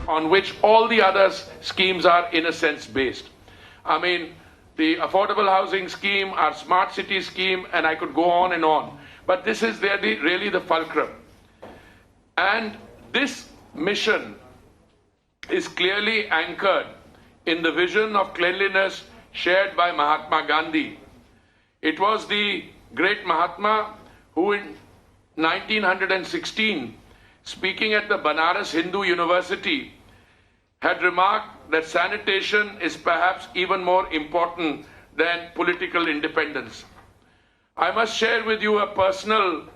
on which all the other schemes are in a sense based. I mean, the affordable housing scheme, our smart city scheme, and I could go on and on. But this is really the fulcrum. And this mission is clearly anchored in the vision of cleanliness shared by Mahatma Gandhi. It was the great Mahatma who in 1916, speaking at the Banaras Hindu University, had remarked that sanitation is perhaps even more important than political independence. I must share with you a personal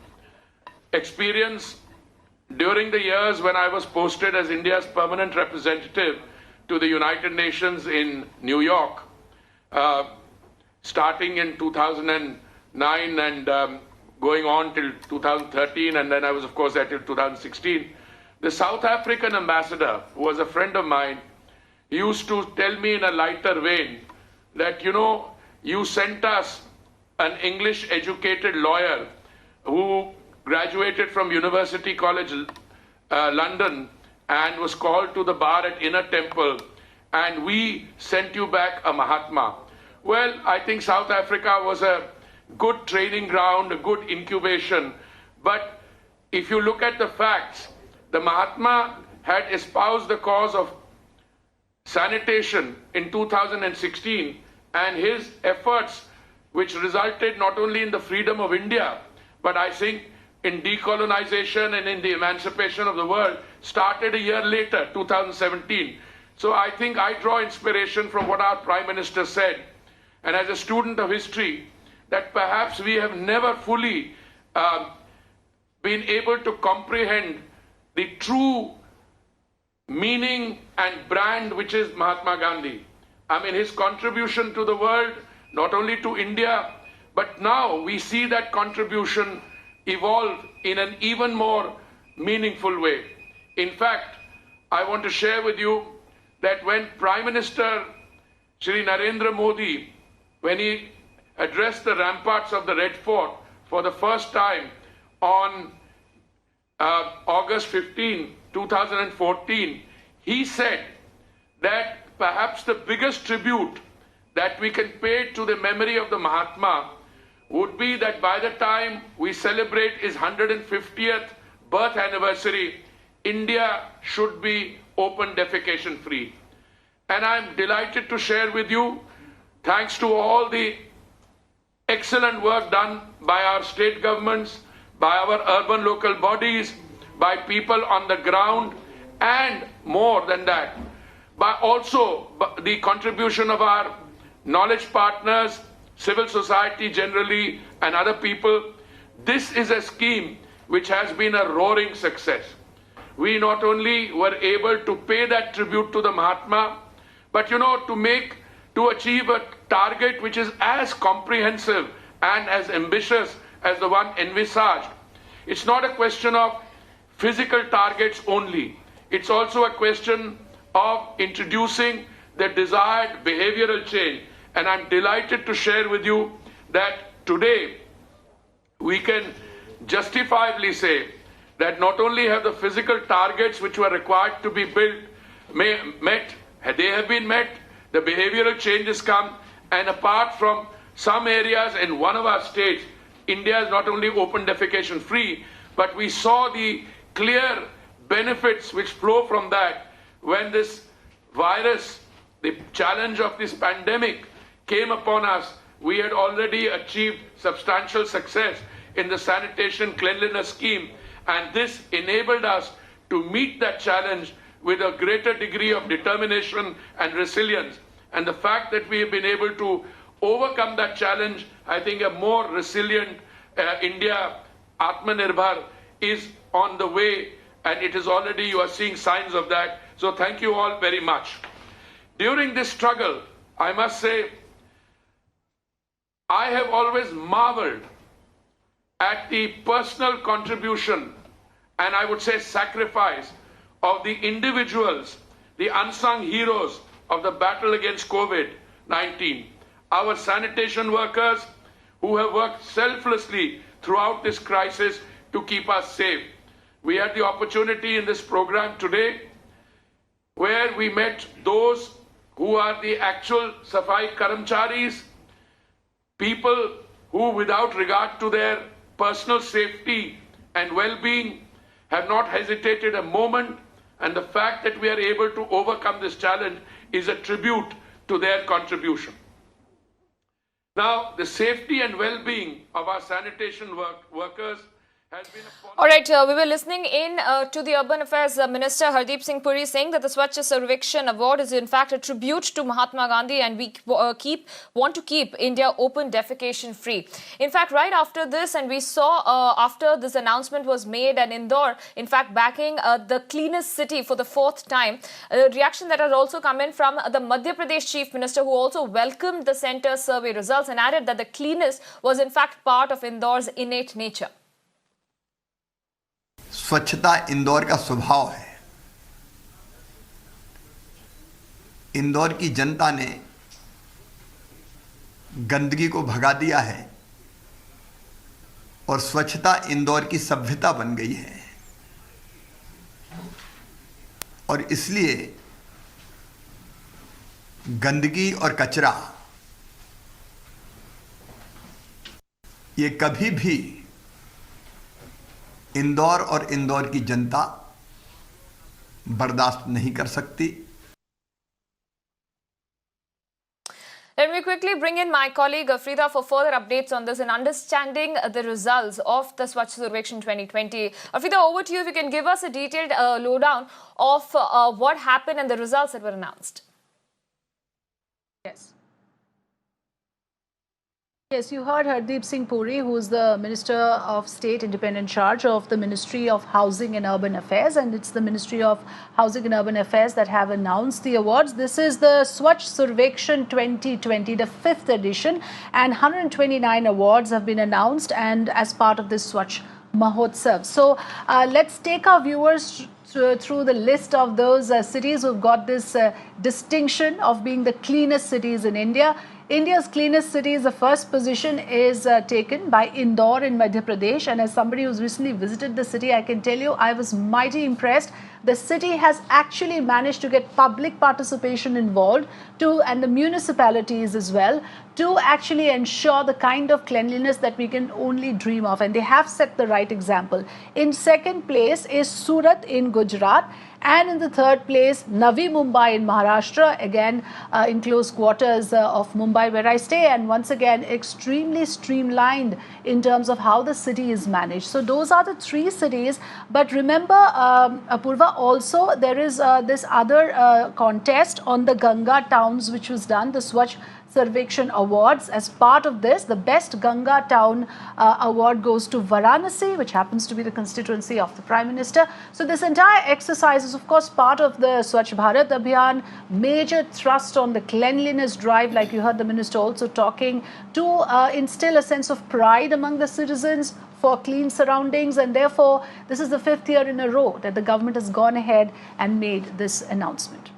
experience during the years when I was posted as India's permanent representative to the United Nations in New York, starting in 2009 and going on till 2013, and then I was, of course, there till 2016. The South African ambassador, who was a friend of mine, used to tell me in a lighter vein that, you know, you sent us an English-educated lawyer who graduated from University College London and was called to the bar at Inner Temple, and we sent you back a Mahatma. Well, I think South Africa was a good training ground, a good incubation, but if you look at the facts, the Mahatma had espoused the cause of sanitation in 2016, and his efforts, which resulted not only in the freedom of India, but I think in decolonization and in the emancipation of the world, started a year later, 2017. So I think I draw inspiration from what our Prime Minister said. And as a student of history, that perhaps we have never fully been able to comprehend the true meaning and brand which is Mahatma Gandhi. I mean, his contribution to the world, not only to India, but now we see that contribution evolve in an even more meaningful way. In fact, I want to share with you that when Prime Minister Shri Narendra Modi, when he addressed the ramparts of the Red Fort for the first time on August 15, 2014, he said that perhaps the biggest tribute that we can pay to the memory of the Mahatma would be that by the time we celebrate his 150th birth anniversary, India should be open defecation free. And I'm delighted to share with you, thanks to all the excellent work done by our state governments, by our urban local bodies, by people on the ground, and more than that, by also the contribution of our knowledge partners, civil society generally, and other people. This is a scheme which has been a roaring success. We not only were able to pay that tribute to the Mahatma, but you know, to achieve a target which is as comprehensive and as ambitious as the one envisaged. It's not a question of physical targets only. It's also a question of introducing the desired behavioral change. And I'm delighted to share with you that today we can justifiably say that not only have the physical targets which were required to be met, they have been met, the behavioral changes come, and apart from some areas in one of our states, India is not only open defecation free, but we saw the clear benefits which flow from that when this virus, the challenge of this pandemic came upon us. We had already achieved substantial success in the sanitation cleanliness scheme, and this enabled us to meet that challenge with a greater degree of determination and resilience. And the fact that we have been able to overcome that challenge, I think a more resilient India, Atmanirbhar, is on the way, and it is already, you are seeing signs of that. So thank you all very much. During this struggle, I must say, I have always marveled at the personal contribution, and I would say sacrifice, of the individuals, the unsung heroes of the battle against COVID-19. Our sanitation workers who have worked selflessly throughout this crisis to keep us safe. We had the opportunity in this program today where we met those who are the actual Safai Karamcharis, people who, without regard to their personal safety and well-being, have not hesitated a moment, and the fact that we are able to overcome this challenge is a tribute to their contribution. Now, the safety and well-being of our sanitation workers has been a... All right, we were listening in to the Urban Affairs Minister Hardeep Singh Puri saying that the Swachh Survekshan Award is in fact a tribute to Mahatma Gandhi, and we want to keep India open defecation free. In fact, right after this, and we saw after this announcement was made, and Indore in fact backing the cleanest city for the 4th time, a reaction that has also come in from the Madhya Pradesh Chief Minister, who also welcomed the centre's survey results and added that the cleanest was in fact part of Indore's innate nature. स्वच्छता इंदौर का स्वभाव है। इंदौर की जनता ने गंदगी को भगा दिया है और स्वच्छता इंदौर की सभ्यता बन गई है, और इसलिए गंदगी और कचरा ये कभी भी इंदौर और इंदौर की जनता बर्दाश्त नहीं कर सकती। Let me quickly bring in my colleague Afrida for further updates on this and understanding the results of the Swachh Survekshan 2020. Afrida, over to you if you can give us a detailed lowdown of what happened and the results that were announced. Yes, you heard Hardeep Singh Puri, who is the Minister of State independent charge of the Ministry of Housing and Urban Affairs, and it's the Ministry of Housing and Urban Affairs that have announced the awards. This is the Swachh Survekshan 2020, the 5th edition, and 129 awards have been announced and as part of this Swachh Mahotsav. So let's take our viewers through the list of those cities who've got this distinction of being the cleanest cities in India. India's cleanest cities, the first position is taken by Indore in Madhya Pradesh, and as somebody who's recently visited the city, I can tell you I was mighty impressed. The city has actually managed to get public participation involved and the municipalities as well, to actually ensure the kind of cleanliness that we can only dream of, and they have set the right example. In second place is Surat in Gujarat, and in the third place, Navi, Mumbai in Maharashtra, again in close quarters of Mumbai where I stay, and once again extremely streamlined in terms of how the city is managed. So those are the 3 cities. But remember, Apurva, also there is this other contest on the Ganga towns which was done, the Swachh Survekshan Awards. As part of this, the best Ganga Town award goes to Varanasi, which happens to be the constituency of the Prime Minister. So this entire exercise is of course part of the Swachh Bharat Abhiyan, major thrust on the cleanliness drive, like you heard the Minister also talking, to instill a sense of pride among the citizens for clean surroundings, and therefore this is the 5th year in a row that the government has gone ahead and made this announcement.